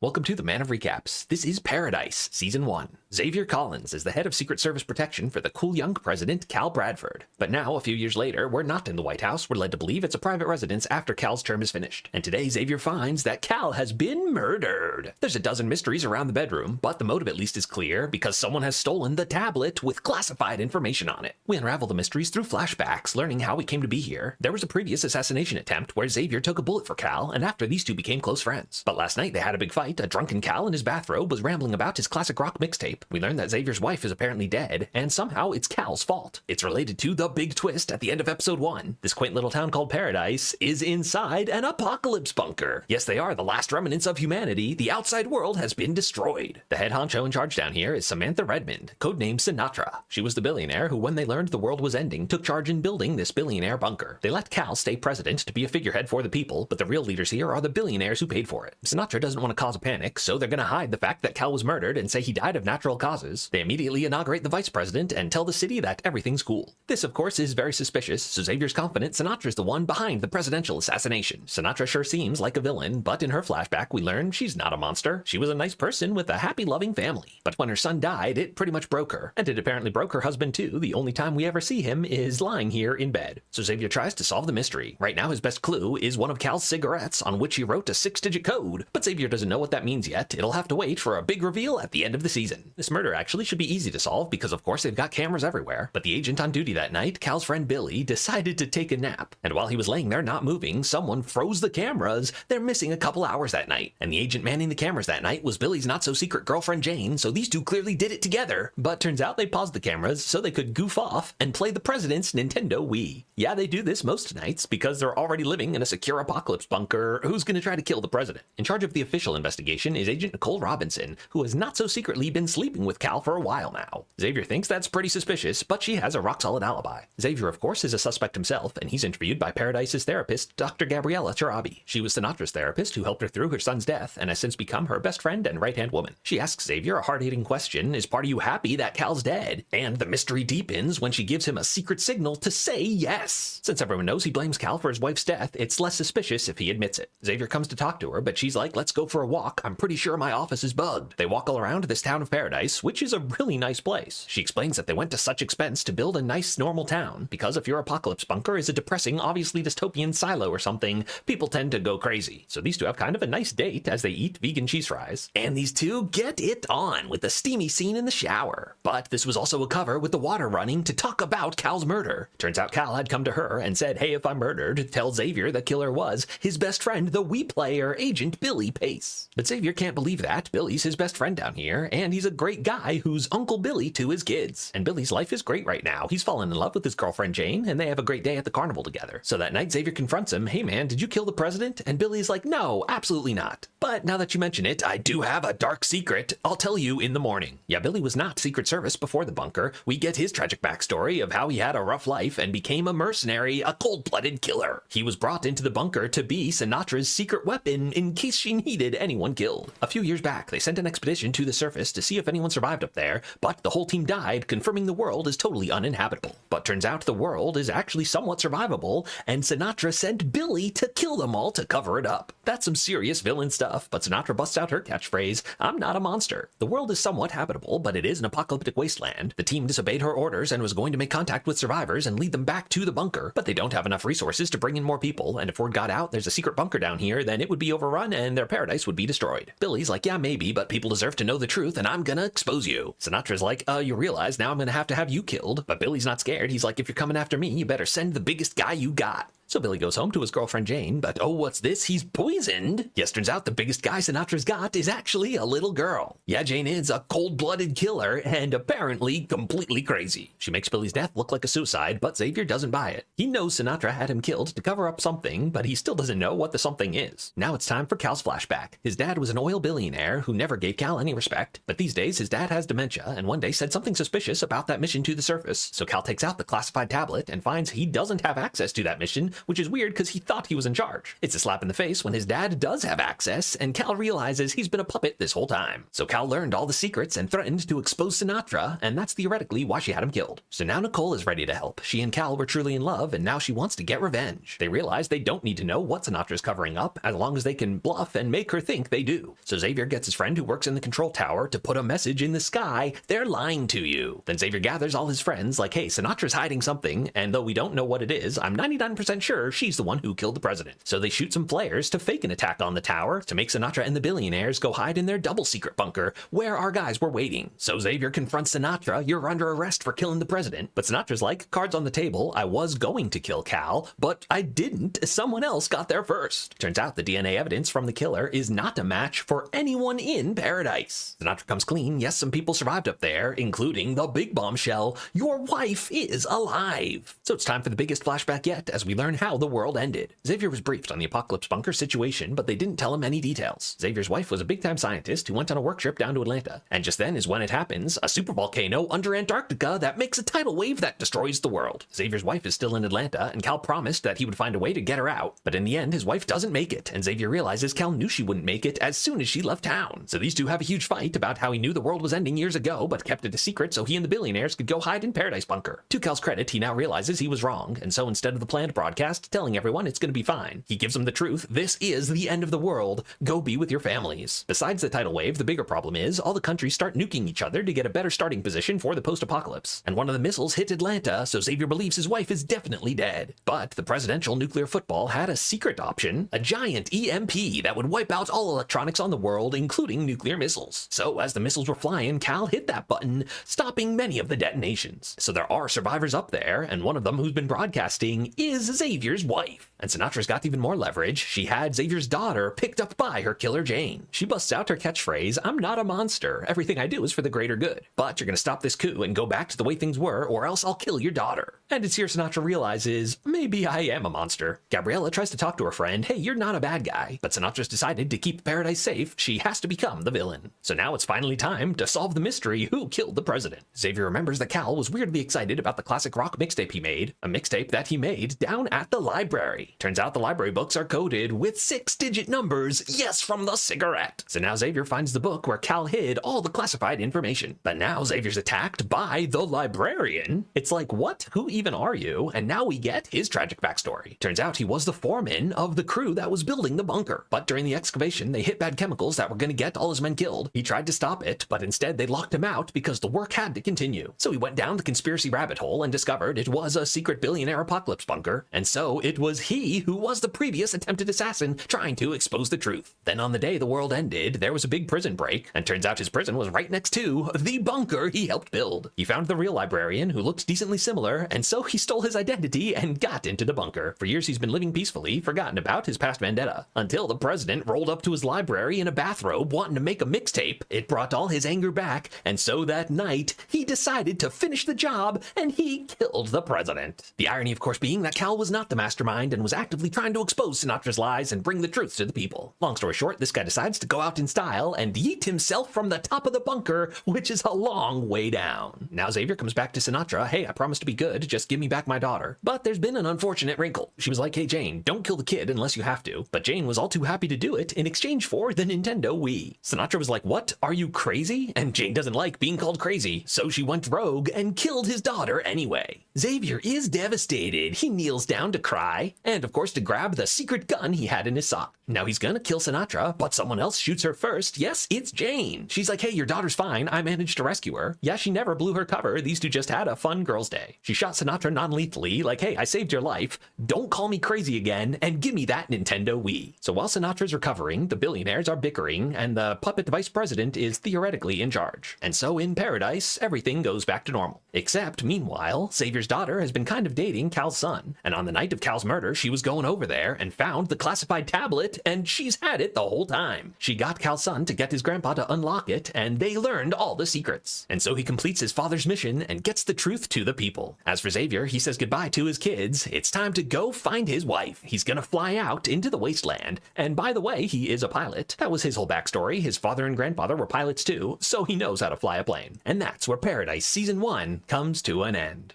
Welcome to the Man of Recaps. This is Paradise, Season 1. Xavier Collins is the head of Secret Service protection for the cool young President Cal Bradford. But now, a few years later, we're not in the White House. We're led to believe it's a private residence after Cal's term is finished. And today, Xavier finds that Cal has been murdered. There's a dozen mysteries around the bedroom, but the motive at least is clear because someone has stolen the tablet with classified information on it. We unravel the mysteries through flashbacks, learning how we came to be here. There was a previous assassination attempt where Xavier took a bullet for Cal, and after these two became close friends. But last night, they had a big fight. A drunken Cal in his bathrobe was rambling about his classic rock mixtape. We learn that Xavier's wife is apparently dead, and somehow it's Cal's fault. It's related to the big twist at the end of episode 1. This quaint little town called Paradise is inside an apocalypse bunker. Yes, they are the last remnants of humanity. The outside world has been destroyed. The head honcho in charge down here is Samantha Redmond, codenamed Sinatra. She was the billionaire who, when they learned the world was ending, took charge in building this billionaire bunker. They let Cal stay president to be a figurehead for the people, but the real leaders here are the billionaires who paid for it. Sinatra doesn't want to cause a panic, so they're going to hide the fact that Cal was murdered and say he died of natural causes. They immediately inaugurate the vice president and tell the city that everything's cool. This, of course, is very suspicious, so Xavier's confident Sinatra's the one behind the presidential assassination. Sinatra sure seems like a villain, but in her flashback we learn she's not a monster. She was a nice person with a happy, loving family. But when her son died, it pretty much broke her. And it apparently broke her husband too. The only time we ever see him is lying here in bed. So Xavier tries to solve the mystery. Right now his best clue is one of Cal's cigarettes on which he wrote a 6-digit code. But Xavier doesn't know what that means yet. It'll have to wait for a big reveal at the end of the season. This murder actually should be easy to solve because of course they've got cameras everywhere. But the agent on duty that night, Cal's friend Billy, decided to take a nap. And while he was laying there not moving, someone froze the cameras. They're missing a couple hours that night. And the agent manning the cameras that night was Billy's not-so-secret girlfriend Jane, so these two clearly did it together. But turns out they paused the cameras so they could goof off and play the president's Nintendo Wii. Yeah, they do this most nights because they're already living in a secure apocalypse bunker. Who's gonna try to kill the president? In charge of the official investigation is Agent Nicole Robinson, who has not so secretly been sleeping with Cal for a while now. Xavier thinks that's pretty suspicious, but she has a rock-solid alibi. Xavier, of course, is a suspect himself, and he's interviewed by Paradise's therapist, Dr. Gabriella Charabi. She was Sinatra's therapist who helped her through her son's death and has since become her best friend and right-hand woman. She asks Xavier a hard-hitting question: is part of you happy that Cal's dead? And the mystery deepens when she gives him a secret signal to say yes. Since everyone knows he blames Cal for his wife's death, it's less suspicious if he admits it. Xavier comes to talk to her, but she's like, let's go for a walk. I'm pretty sure my office is bugged. They walk all around this town of Paradise, which is a really nice place. She explains that they went to such expense to build a nice normal town, because if your apocalypse bunker is a depressing, obviously dystopian silo or something, people tend to go crazy. So these two have kind of a nice date as they eat vegan cheese fries. And these two get it on with the steamy scene in the shower. But this was also a cover with the water running to talk about Cal's murder. Turns out Cal had come to her and said, hey, if I'm murdered, tell Xavier the killer was his best friend, the Wii player, Agent Billy Pace. But Xavier can't believe that. Billy's his best friend down here, and he's a great guy who's Uncle Billy to his kids. And Billy's life is great right now. He's fallen in love with his girlfriend Jane, and they have a great day at the carnival together. So that night, Xavier confronts him, hey man, did you kill the president? And Billy's like, no, absolutely not. But now that you mention it, I do have a dark secret. I'll tell you in the morning. Yeah, Billy was not Secret Service before the bunker. We get his tragic backstory of how he had a rough life and became a mercenary, a cold-blooded killer. He was brought into the bunker to be Sinatra's secret weapon in case she needed anyone killed. A few years back, they sent an expedition to the surface to see if anyone survived up there, but the whole team died, confirming the world is totally uninhabitable. But turns out the world is actually somewhat survivable, and Sinatra sent Billy to kill them all to cover it up. That's some serious villain stuff, but Sinatra busts out her catchphrase, I'm not a monster. The world is somewhat habitable, but it is an apocalyptic wasteland. The team disobeyed her orders and was going to make contact with survivors and lead them back to the bunker, but they don't have enough resources to bring in more people, and if word got out there's a secret bunker down here, then it would be overrun and their paradise would be destroyed. Billy's like, yeah, maybe, but people deserve to know the truth, and I'm gonna expose you. Sinatra's like, you realize now I'm gonna have you killed, but Billy's not scared. He's like, if you're coming after me, you better send the biggest guy you got. So Billy goes home to his girlfriend Jane, but oh, what's this? He's poisoned. Yes, turns out the biggest guy Sinatra's got is actually a little girl. Yeah, Jane is a cold-blooded killer and apparently completely crazy. She makes Billy's death look like a suicide, but Xavier doesn't buy it. He knows Sinatra had him killed to cover up something, but he still doesn't know what the something is. Now it's time for Cal's flashback. His dad was an oil billionaire who never gave Cal any respect, but these days his dad has dementia and one day said something suspicious about that mission to the surface. So Cal takes out the classified tablet and finds he doesn't have access to that mission which is weird because he thought he was in charge. It's a slap in the face when his dad does have access, and Cal realizes he's been a puppet this whole time. So Cal learned all the secrets and threatened to expose Sinatra, and that's theoretically why she had him killed. So now Nicole is ready to help. She and Cal were truly in love, and now she wants to get revenge. They realize they don't need to know what Sinatra's covering up, as long as they can bluff and make her think they do. So Xavier gets his friend who works in the control tower to put a message in the sky: they're lying to you. Then Xavier gathers all his friends like, hey, Sinatra's hiding something, and though we don't know what it is, I'm 99% sure she's the one who killed the president. So they shoot some flares to fake an attack on the tower to make Sinatra and the billionaires go hide in their double secret bunker where our guys were waiting. So Xavier confronts Sinatra: you're under arrest for killing the president. But Sinatra's like, cards on the table, I was going to kill Cal, but I didn't. Someone else got there first. Turns out the DNA evidence from the killer is not a match for anyone in paradise. Sinatra comes clean. Yes, some people survived up there, including the big bombshell: your wife is alive. So it's time for the biggest flashback yet as we learn how the world ended. Xavier was briefed on the Apocalypse Bunker situation, but they didn't tell him any details. Xavier's wife was a big-time scientist who went on a work trip down to Atlanta. And just then is when it happens: a supervolcano under Antarctica that makes a tidal wave that destroys the world. Xavier's wife is still in Atlanta, and Cal promised that he would find a way to get her out. But in the end, his wife doesn't make it, and Xavier realizes Cal knew she wouldn't make it as soon as she left town. So these two have a huge fight about how he knew the world was ending years ago, but kept it a secret so he and the billionaires could go hide in Paradise Bunker. To Cal's credit, he now realizes he was wrong, and so instead of the planned broadcast telling everyone it's going to be fine, he gives them the truth: this is the end of the world. Go be with your families. Besides the tidal wave, the bigger problem is all the countries start nuking each other to get a better starting position for the post-apocalypse. And one of the missiles hit Atlanta, so Xavier believes his wife is definitely dead. But the presidential nuclear football had a secret option: a giant EMP that would wipe out all electronics on the world, including nuclear missiles. So as the missiles were flying, Cal hit that button, stopping many of the detonations. So there are survivors up there, and one of them who's been broadcasting is Xavier's wife. And Sinatra's got even more leverage. She had Xavier's daughter picked up by her killer Jane. She busts out her catchphrase: I'm not a monster. Everything I do is for the greater good. But you're gonna stop this coup and go back to the way things were, or else I'll kill your daughter. And it's here Sinatra realizes, maybe I am a monster. Gabriella tries to talk to her friend: hey, you're not a bad guy. But Sinatra's decided to keep Paradise safe. She has to become the villain. So now it's finally time to solve the mystery: who killed the president? Xavier remembers that Cal was weirdly excited about the classic rock mixtape he made, a mixtape that he made down at the library. Turns out the library books are coded with 6-digit numbers, yes, from the cigarette. So now Xavier finds the book where Cal hid all the classified information. But now Xavier's attacked by the librarian. It's like, what? Who even are you? And now we get his tragic backstory. Turns out he was the foreman of the crew that was building the bunker. But during the excavation, they hit bad chemicals that were going to get all his men killed. He tried to stop it, but instead they locked him out because the work had to continue. So he went down the conspiracy rabbit hole and discovered it was a secret billionaire apocalypse bunker. And so it was he who was the previous attempted assassin trying to expose the truth. Then on the day the world ended, there was a big prison break, and turns out his prison was right next to the bunker he helped build. He found the real librarian who looked decently similar, and so he stole his identity and got into the bunker. For years he's been living peacefully, forgotten about his past vendetta, until the president rolled up to his library in a bathrobe wanting to make a mixtape. It brought all his anger back, and so that night he decided to finish the job, and he killed the president. The irony, of course, being that Cal was not the mastermind and was actively trying to expose Sinatra's lies and bring the truth to the people. Long story short, this guy decides to go out in style and yeet himself from the top of the bunker, which is a long way down. Now Xavier comes back to Sinatra: hey, I promise to be good, just give me back my daughter. But there's been an unfortunate wrinkle. She was like, hey Jane, don't kill the kid unless you have to. But Jane was all too happy to do it in exchange for the Nintendo Wii. Sinatra was like, what? Are you crazy? And Jane doesn't like being called crazy, so she went rogue and killed his daughter anyway. Xavier is devastated. He kneels down to cry, and of course to grab the secret gun he had in his sock. Now he's gonna kill Sinatra, but someone else shoots her first. Yes, it's Jane. She's like, hey, your daughter's fine. I managed to rescue her. Yeah, she never blew her cover. These two just had a fun girls' day. She shot Sinatra non-lethally, like, hey, I saved your life. Don't call me crazy again, and give me that Nintendo Wii. So while Sinatra's recovering, the billionaires are bickering, and the puppet vice president is theoretically in charge. And so in Paradise, everything goes back to normal. Except, meanwhile, Xavier's daughter has been kind of dating Cal's son, and on the night of Cal's murder, she was going over there and found the classified tablet, and she's had it the whole time. She got Cal's son to get his grandpa to unlock it, and they learned all the secrets. And so he completes his father's mission and gets the truth to the people. As for Xavier, he says goodbye to his kids. It's time to go find his wife. He's gonna fly out into the wasteland, and by the way, he is a pilot. That was his whole backstory. His father and grandfather were pilots too, so he knows how to fly a plane. And that's where Paradise Season 1 comes to an end.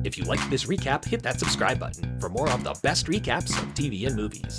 If you liked this recap, hit that subscribe button for more of the best recaps of TV and movies.